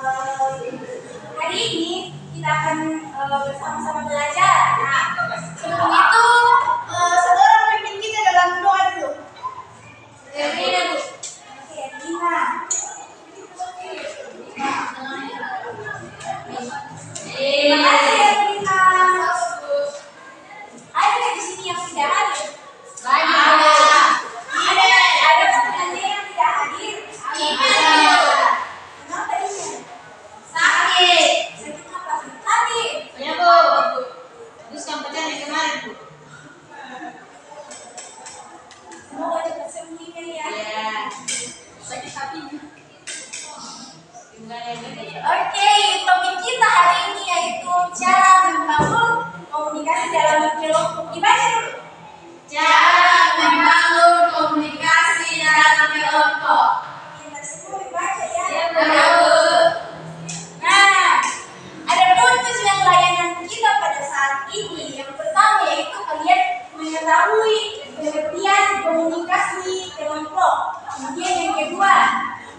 Hari ini kita akan bersama-sama belajar. Nah, sebelum itu satu orang pimpin kita dalam doa dulu. Erina Bu. Oke, Erina. Terima kasih Erina. Ada di sini yang tidak hadir? Banyak. Ada teman-teman yang tidak hadir? Kenapa ini? Sakit apa? Sakit. Ya Bu. Terus kampanye yang kemarin Bu. Semoga cepat sembuh ya. Ya. Sakit sapinya. Oke, topik kita hari ini yaitu cara membangun komunikasi dalam kelompok. Gimana dulu? Cara membangun komunikasi dalam kelompok. Kita semua dibaca ya. Ya Bu. Nah, ada tujuan layanan kita pada saat ini. Yang pertama yaitu kalian mengetahui pengertian komunikasi kelompok. Kemudian yang kedua,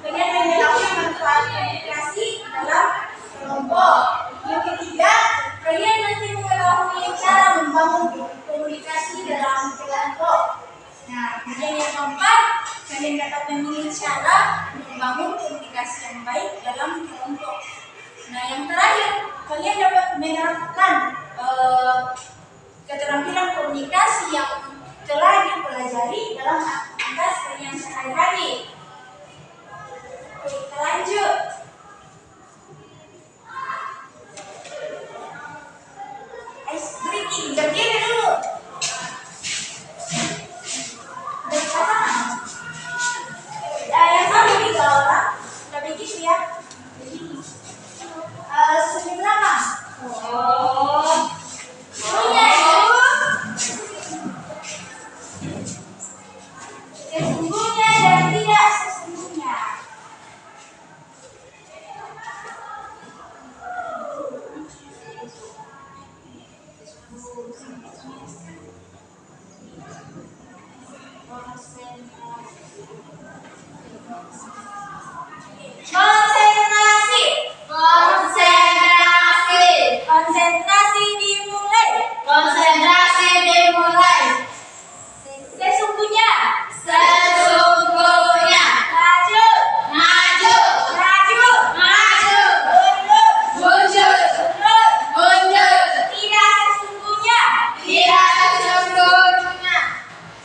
kalian mengetahui manfaat komunikasi dalam kelompok. Yang ketiga, kalian nanti mengetahui cara membangun komunikasi dalam kelompok. Nah, kemudian yang keempat, kalian dapat memilih cara membangun komunikasi yang baik dalam kelompok. Nah, yang terakhir, kalian dapat menerapkan keterampilan komunikasi yang telah dipelajari dalam aktivitas kalian sehari-hari. Oke, kita lanjut. Ice breathing, berdiri dulu. Yang sama 3 orang, udah begitu ya. Senyum lama. Punya itu sesungguhnya dan tidak sesungguhnya. Konsentrasi. Konsentrasi dimulai. Sesungguhnya. Maju. Mundur.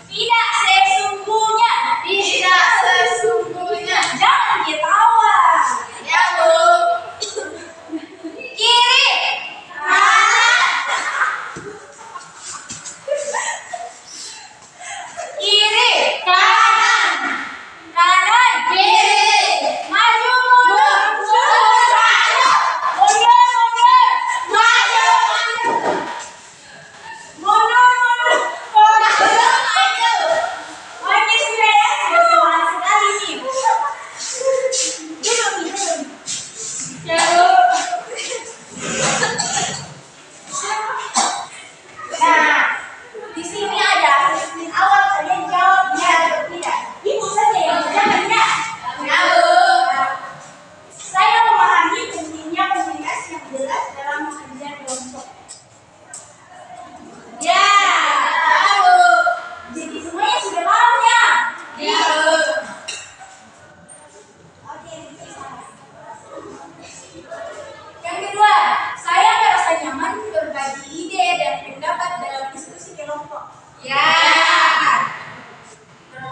Tidak sesungguhnya. Tidak sesungguhnya. Jangan ketawa. Ya Bu. Kiri. Kiri. Kanan. Maju, mundur. Oke, sudah ya. Sudah semangat sekali nih. Duduk nih. Nah, di sini ada assessment awal, kalian jawab ya atau tidak. Ibu saja yang menjawab ya. Nah, saya memahami pentingnya komunikasi yang jelas dalam kerja kelompok. Ya, jadi semuanya sudah paham ya? Oke, bisa. Yang kedua, saya merasa nyaman berbagi ide dan pendapat dalam diskusi kelompok.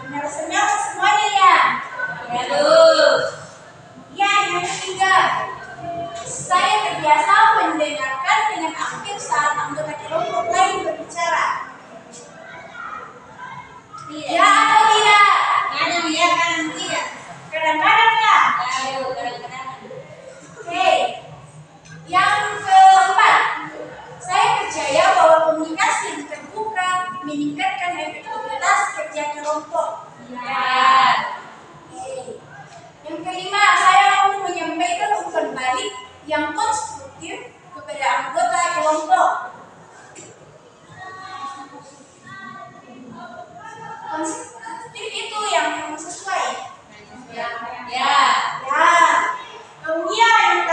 Merasa nyaman semuanya ya? Ya, yang ketiga, saya terbiasa mendengarkan dengan aktif saat anggota kelompok lain berbicara. Ya atau tidak? Kadang ya, kadang tidak. Kadang-kadang ya? Kadang-kadang. Oke. Yang keempat, saya percaya bahwa komunikasi yang terbuka meningkatkan efektivitas kerja kelompok. Oke. Yang kelima, saya mau menyampaikan umpan balik yang konstruktif kepada anggota kelompok. Konstruktif itu yang sesuai. Ya. Kemudian yang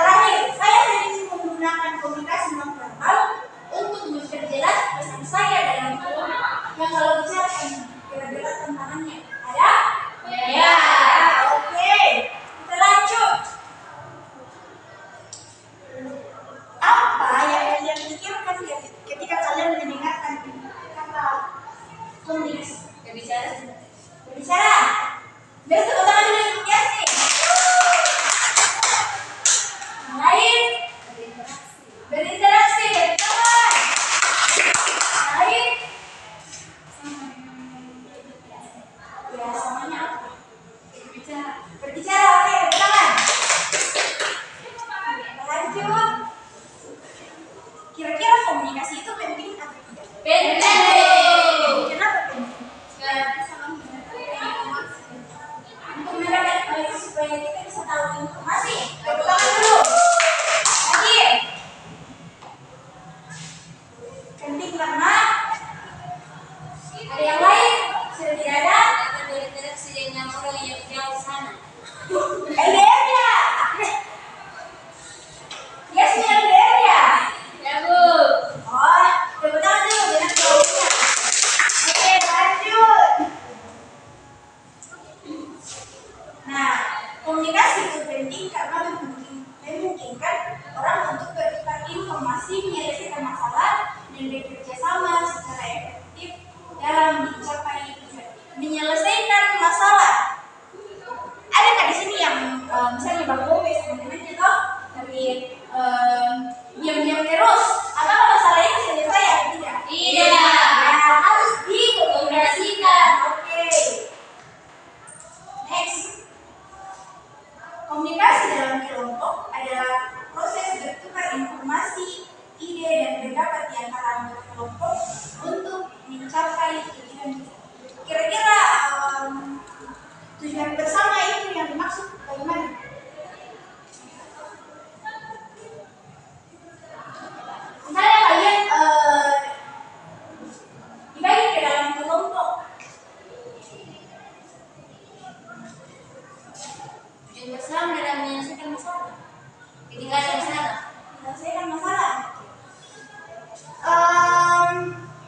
dalam kelompok adalah proses bertukar informasi, ide, dan pendapat di antara anggota kelompok untuk mencapai tujuan. Kira-kira tujuan bersama itu yang dimaksud bagaimana? Misalnya kalian dibagi ke dalam kelompok. Tujuan bersama dalam menyelesaikan masalah. Ketika ada masalah. Menyelesaikan masalah.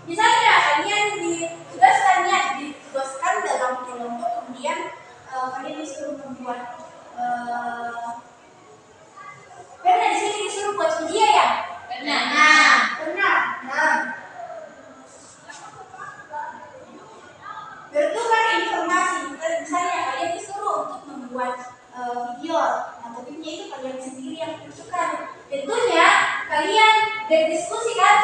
Misalnya kalian ditugaskan dalam kelompok, kemudian kalian disuruh membuat pernah di sini disuruh buat video ya? Pernah. Bertukar informasi. Misalnya kalian disuruh untuk membuat video, nah topiknya itu kalian sendiri yang tentukan. Tentunya kalian berdiskusi kan?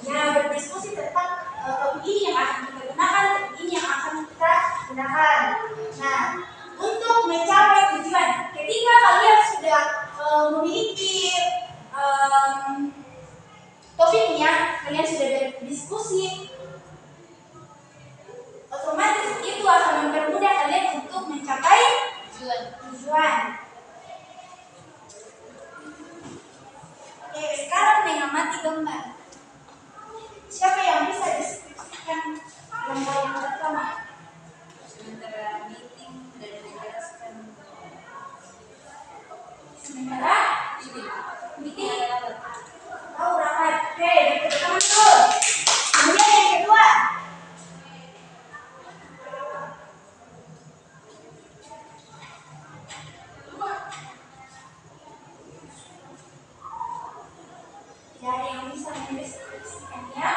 Ya, berdiskusi tentang topik ini yang akan kita gunakan, topik ini yang akan kita gunakan. Nah, untuk mencapai tujuan, ketika kalian sudah memiliki topiknya, kalian sudah berdiskusi, otomatis itu akan mempermudah kalian untuk mencapai tujuan. Oke, sekarang mengamati gambar. Siapa yang bisa deskripsikan gambar yang pertama? Sementara meeting dan menjelaskan. Sementara meeting rapat. Oke, yang pertama dulu. Kemudian yang kedua. Tidak ada yang bisa mendeskripsikannya.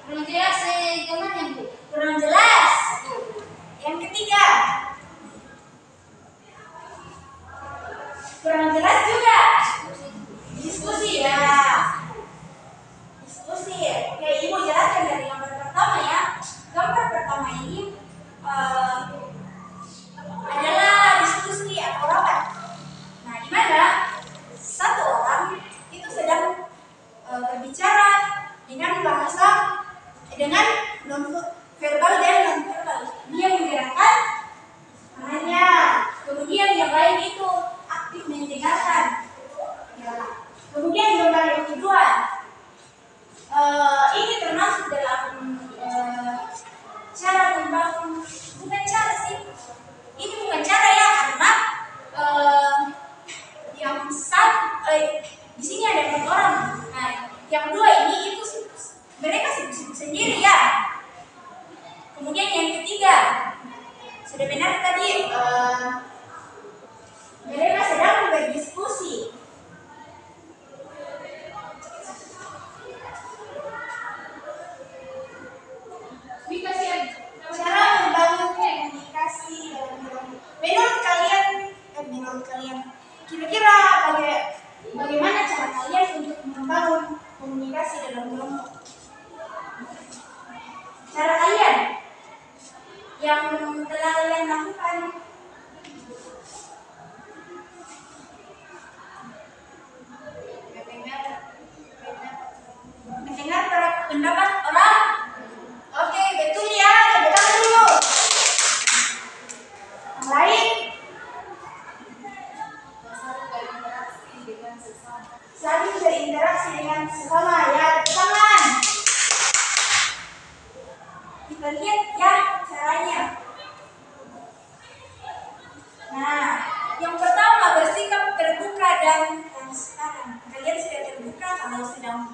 Belum jelas gambarnya, Bu. Kurang jelas. Yang ketiga. Kurang jelas juga. Diskusi ya. Diskusi. Oke, Ibu jelaskan dari gambar pertama ya. Gambar pertama ini adalah diskusi atau rapat. Nah, di mana satu orang itu sedang berbicara dengan bahasa dengan non verbal dan non verbal. Dia menggerakkan tangannya. Kemudian yang lain itu aktif mendengarkan. Ya. Kemudian gambar yang kedua, ini termasuk dalam cara membangun, bukan cara sih. Ini bukan cara ya, karena yang di sini ada 4 orang. Nah, yang dua ini itu mereka sibuk sendiri ya. Kemudian yang ketiga, sudah benar tadi mereka sedang berdiskusi. Cara membangun komunikasi dalam kelompok. Menurut kalian, kira-kira bagaimana cara kalian untuk membangun komunikasi dalam kelompok? Cara kalian yang telah kalian lakukan. Mendengar pendapat orang. Oke, betul ya. Tepuk dulu. Yang lain. Saling berinteraksi dengan sesama ya. Tangan. Kita lihat ya caranya. Nah, yang pertama bersikap terbuka dan transparan. Kalian sudah terbuka kalau sedang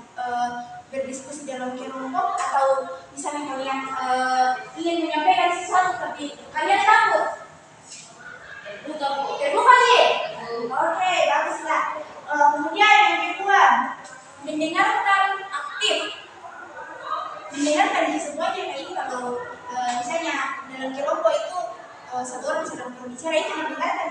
berdiskusi dalam kelompok, atau misalnya kalian ingin menyampaikan sesuatu tapi kalian takut. Terbuka nih. Oke, baguslah. Kemudian yang kedua, mendengarkan aktif. Mendengarkan semuanya. Ini kalau misalnya dalam kelompok itu satu orang sedang berbicara, itu mendengarkan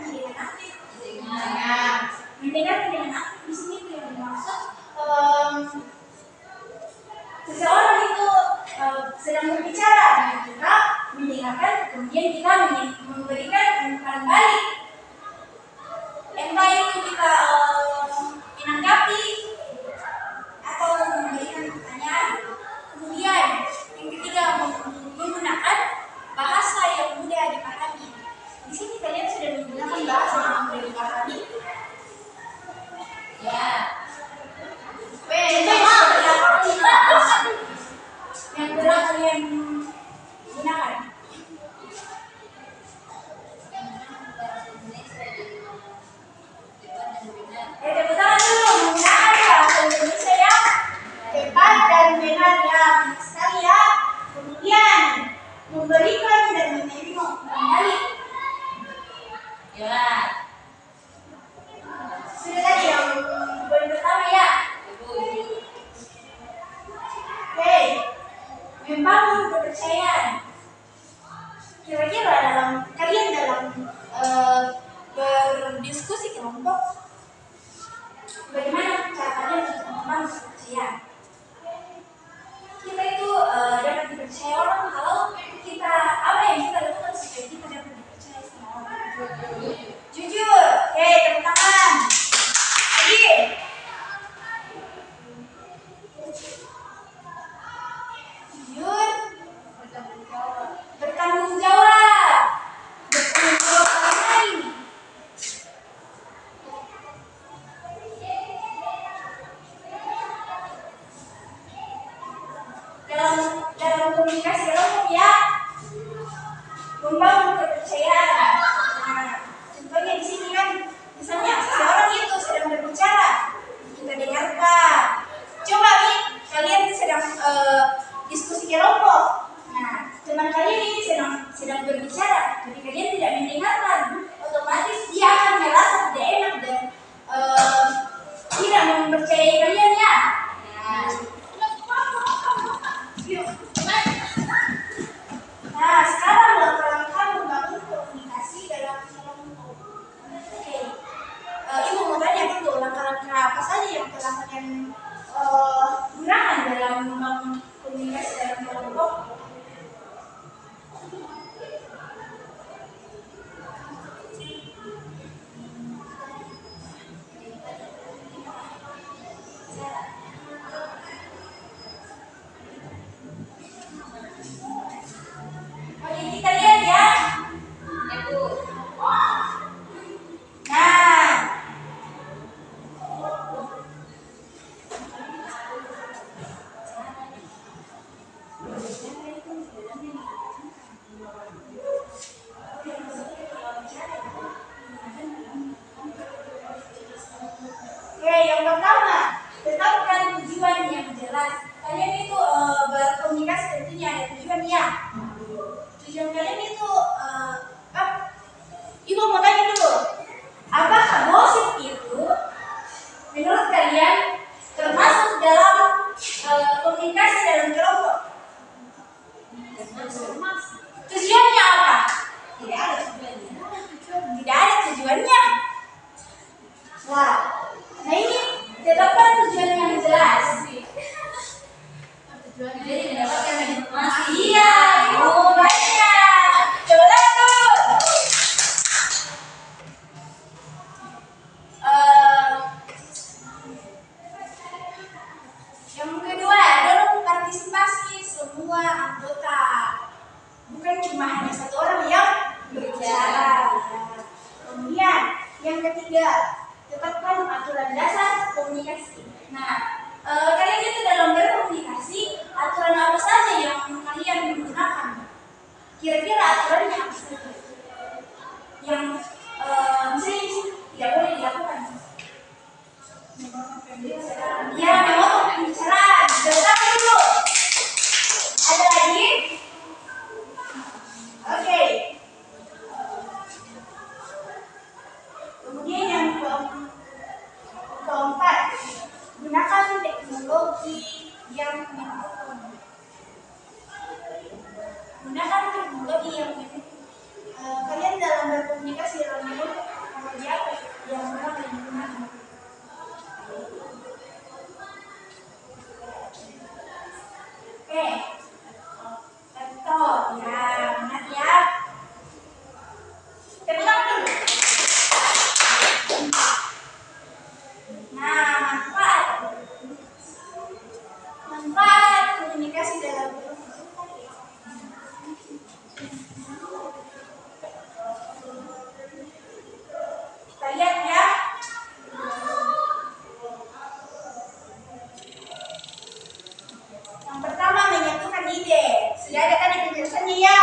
berdiskusi kelompok. Bagaimana cara kalian untuk membangun kepercayaan? Kita itu dapat dipercaya orang kalau kita apa yang kita lakukan supaya kita dapat dipercaya sama orang. Jujur, oke, tepuk tangan. Lagi. Jujur, bertanggung jawab. Bertanggung jawab orang lain. Dalam komunikasi kelompok ya, membangun kepercayaan. Nah, contohnya di sini kan, misalnya seseorang itu sedang berbicara, kita dengarkan. Coba nih, kalian sedang diskusi kelompok. Nah, teman kalian ini sedang berbicara, tapi kalian tidak mendengarkan. Otomatis dia akan merasa tidak enak dan tidak mempercayai kalian ya. Nah, sekarang langkah-langkah membangun komunikasi dalam kelompok. Oke, Ibu mau tanya dulu langkah-langkah apa saja yang telah kalian gunakan dalam membangun komunikasi dalam kelompok? Oke, kita lihat ya. Nah, oke, yang pertama, tetapkan tujuan yang jelas. Kalian itu berkomunikasi tentunya ada tujuan ya. Tujuan kalian itu Ibu mau tanya dulu, apakah gosip itu menurut kalian termasuk dalam komunikasi dalam kelompok? Tujuannya apa? Tidak ada tujuannya. Tidak ada tujuannya. Wah, nah ini tetapkan tujuan yang jelas. Jadi mendapatkan informasi. Iya, oh banyak. Coba tuh. Yang kedua, dorong partisipasi semua anggota. Bukan cuma hanya satu orang yang berbicara. Kemudian, yang ketiga, tetapkan aturan dasar komunikasi. Nah, kalian itu dalam berkomunikasi, aturan apa saja yang kalian menggunakan? Kira-kira aturannya apa saja? Yang misalnya tidak boleh dilakukan. Ya, memotong pembicaraan. Dengar dulu. Ada lagi? Oke. Kemudian yang keempat, gunakan teknologi yang mendukung. Gunakan teknologi yang mendukung. Kalian dalam berkomunikasi dalam kelompok teknologi apa yang pernah kalian gunakan? Oke, laptop ya, ingat ya. Tepuk dulu. Nah, manfaat komunikasi dalam kelompok. Kita lihat ya. Yang pertama, menyatukan ide. Sudah ada kan penjelasannya ya?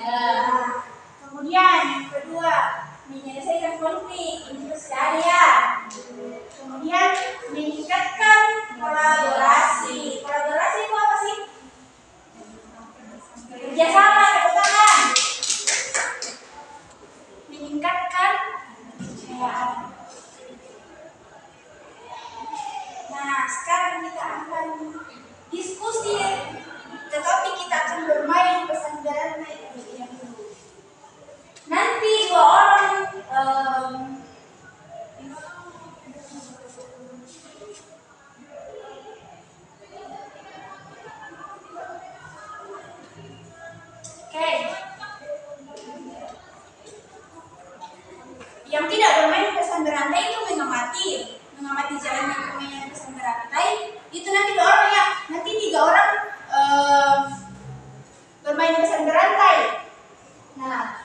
Nah, kemudian yang kedua, menyelesaikan konflik. Ini juga sudah ada ya. Kemudian meningkatkan kolaborasi. Kolaborasi itu apa sih? Kerjasama, tepuk tangan. Meningkatkan kepercayaan. Nah, sekarang kita akan diskusi, tetapi kita akan bermain pesan sederhana yang dulu. Nanti dua orang pesan berantai itu mengamati jalannya permainan pesan berantai. Itu nanti dua orang ya, nanti 3 orang bermain pesan berantai. Nah,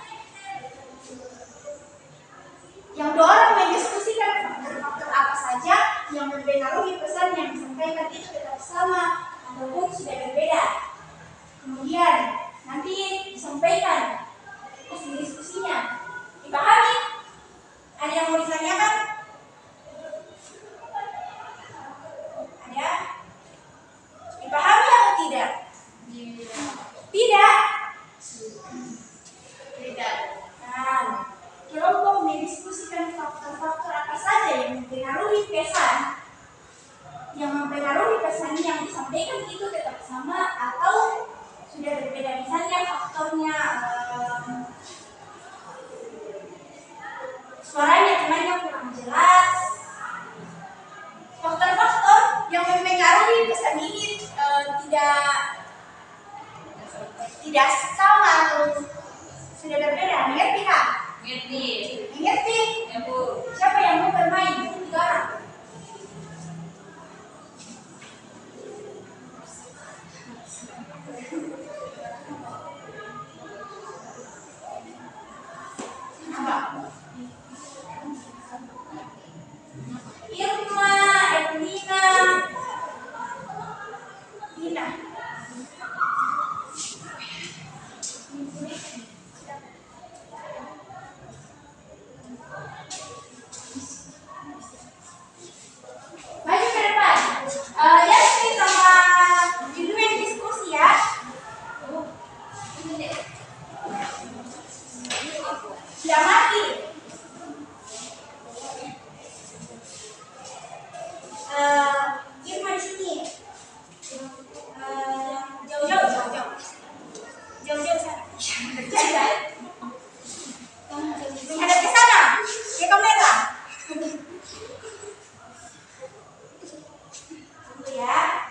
yang 2 orang mendiskusikan faktor-faktor apa saja yang mempengaruhi pesan yang disampaikan itu tetap sama ataupun sudah berbeda. Kemudian nanti disampaikan hasil diskusinya. Dipahami? Ada yang mau ditanyakan? Ada? Dipahami atau tidak? Tidak. Nah, kelompok mendiskusikan faktor-faktor apa saja yang mempengaruhi pesan yang disampaikan itu tetap sama atau sudah berbeda. Misalnya faktornya suaranya temannya kurang jelas. Faktor-faktor yang mempengaruhi pesan ini tidak sama atau sudah berbeda. Mengerti kak? Mengerti? Ya Bu. Siapa yang mau bermain? 3 orang. Irma, Erlina, Dina. Maju ke depan. Yasmin sama Julian diskusi ya. Sudah mati. Irma di sini. Jauh-jauh sana. Bercanda. Menghadap ke sana, ke kamera. Tunggu ya.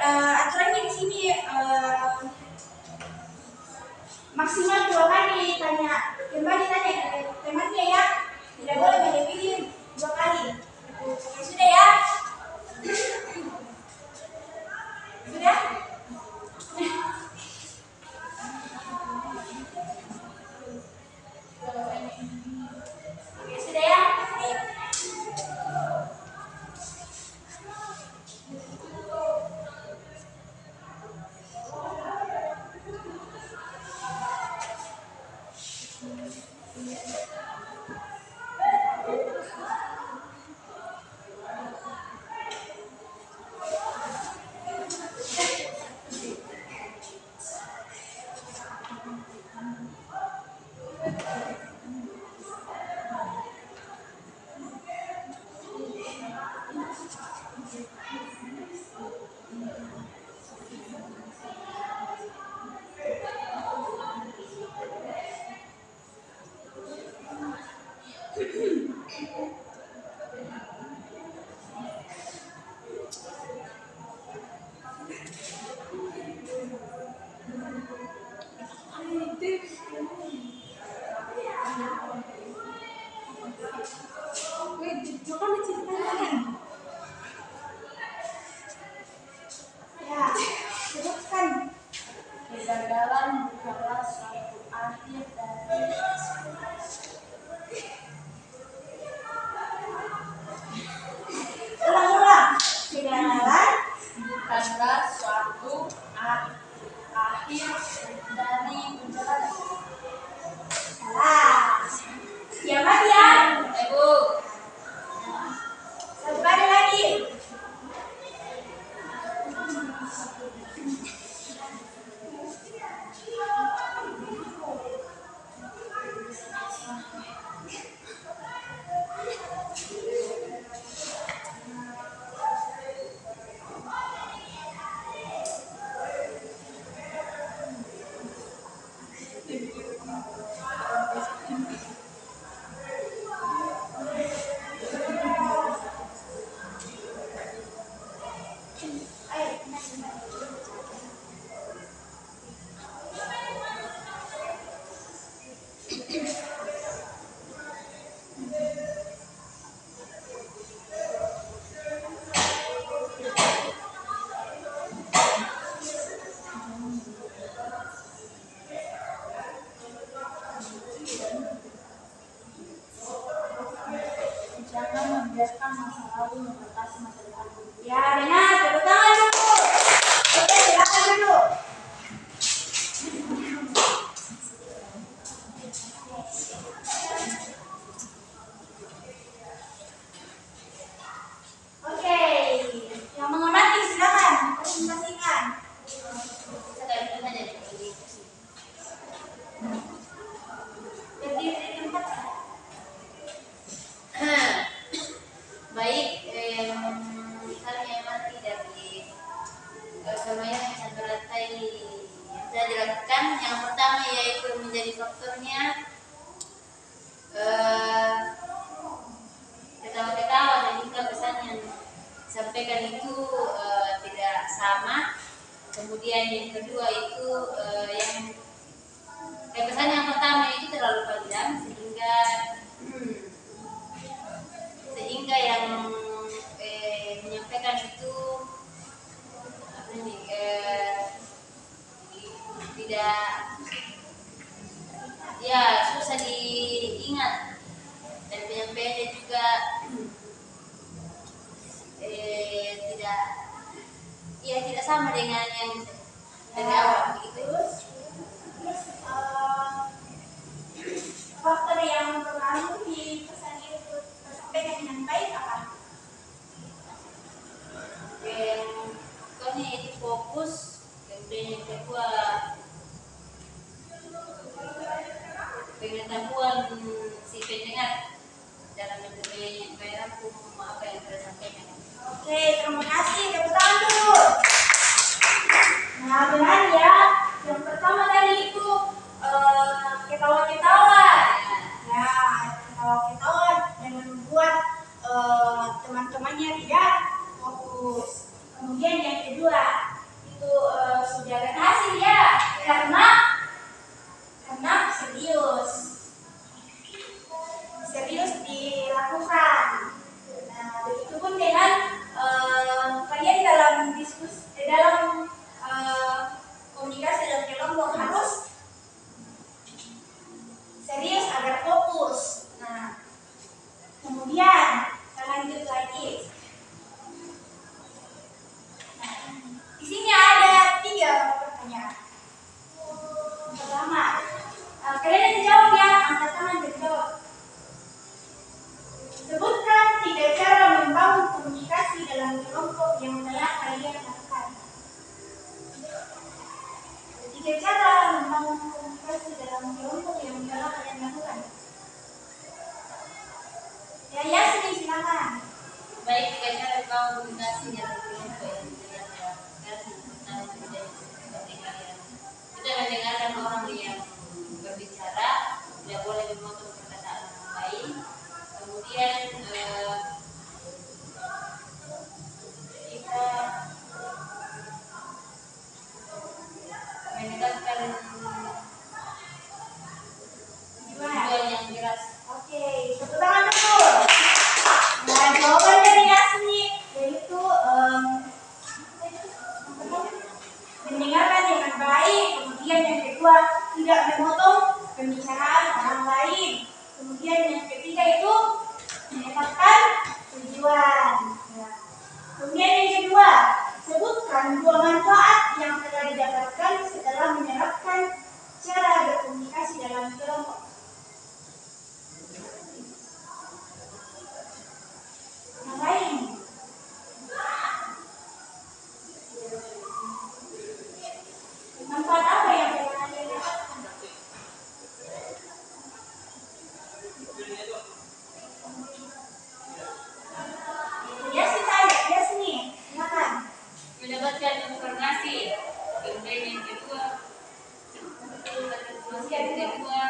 Aturannya di sini maksimal 2 kali tanya, kembali tanya ke temannya ya, tidak boleh melebihi 2 kali. Oke, sudah ya? Sudah? Oke, sudah ya? Ayo. Ya, sebutkan. Kegagalan bukanlah suatu akhir dari ulang-ulang. Kegagalan bukanlah suatu akhir dari perjalanan. Jangan membiarkan masa lalu membatasi masa depan. Ya, benar. Tepuk tangan dulu. Oke, silakan dulu. Oke, yang mengamati silakan presentasikan. Sekali saja di Berdiri di tempat. baik, misalnya mati dari semuanya yang satu lantai yang sudah dilakukan. Yang pertama yaitu menjadi faktornya ketawa-ketawa dan juga pesan yang disampaikan itu tidak sama. Kemudian yang kedua itu yang pesan yang pertama itu terlalu panjang sehingga yang menyampaikan itu tidak, ya, susah diingat, dan penyampaiannya juga tidak sama dengan yang dari awal begitu. Faktor yang mempengaruhi di pesan itu tersampaikan dengan baik apa? Pokoknya itu fokus. Kemudian yang kedua, pengetahuan si pendengar dalam merangkum apa yang sudah sampaikan. Oke, terima kasih. Tepuk tangan dulu. Nah, benar ya. Yang pertama tadi itu ketawa-ketawa. Ya, ketawa-ketawa dan membuat teman-temannya tidak fokus. Kemudian yang kedua itu sudah berhasil ya, karena serius dilakukan. Nah, begitupun dengan kalian dalam diskusi, dalam komunikasi dalam kelompok harus serius agar fokus. Nah, kemudian kita lanjut lagi. Nah, di sini ada 3 pertanyaan. Pertama, kalian yang jawab ya, angkat tangan dan jawab. Sebutkan 3 cara membangun komunikasi dalam kelompok yang telah kalian lakukan. 3 cara membangun komunikasi dalam kelompok yang telah kalian lakukan. Ya, Yasmin, silakan. Baik, 3 cara membangun komunikasi dalam kelompok yang telah dilakukan. Pertama, kita mendengarkan orang yang berbicara, tidak boleh memotong perkataan orang lain. Kemudian kita menekankan tujuan yang jelas. Oke, tepuk tangan dulu. Nah, jawaban dari Yasmin yaitu mendengarkan dengan baik. Kemudian yang kedua, tidak memotong pembicaraan orang lain. Kemudian yang ketiga itu menetapkan kedua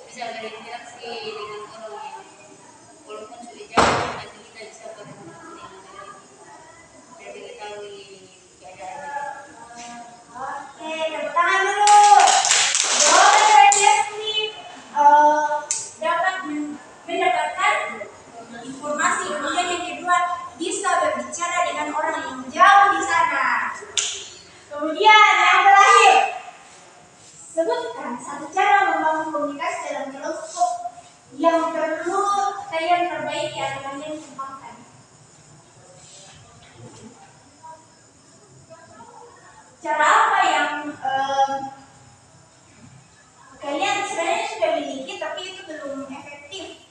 bisa berinteraksi dengan orang yang walaupun sudah jauh, nanti kita bisa bertemu dengan mereka dan mengetahui keadaannya. Oke, tepuk tangan dulu. Jawaban dari Leslie dapat mendapatkan informasi. Kemudian yang kedua, bisa berbicara dengan orang yang jauh di sana. Kemudian yang terakhir, sebutkan satu cara membangun komunikasi dalam kelompok yang perlu kalian perbaiki atau kalian kembangkan. Cara apa yang kalian sebenarnya sudah miliki tapi itu belum efektif,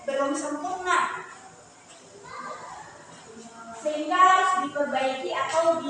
belum sempurna, sehingga harus diperbaiki atau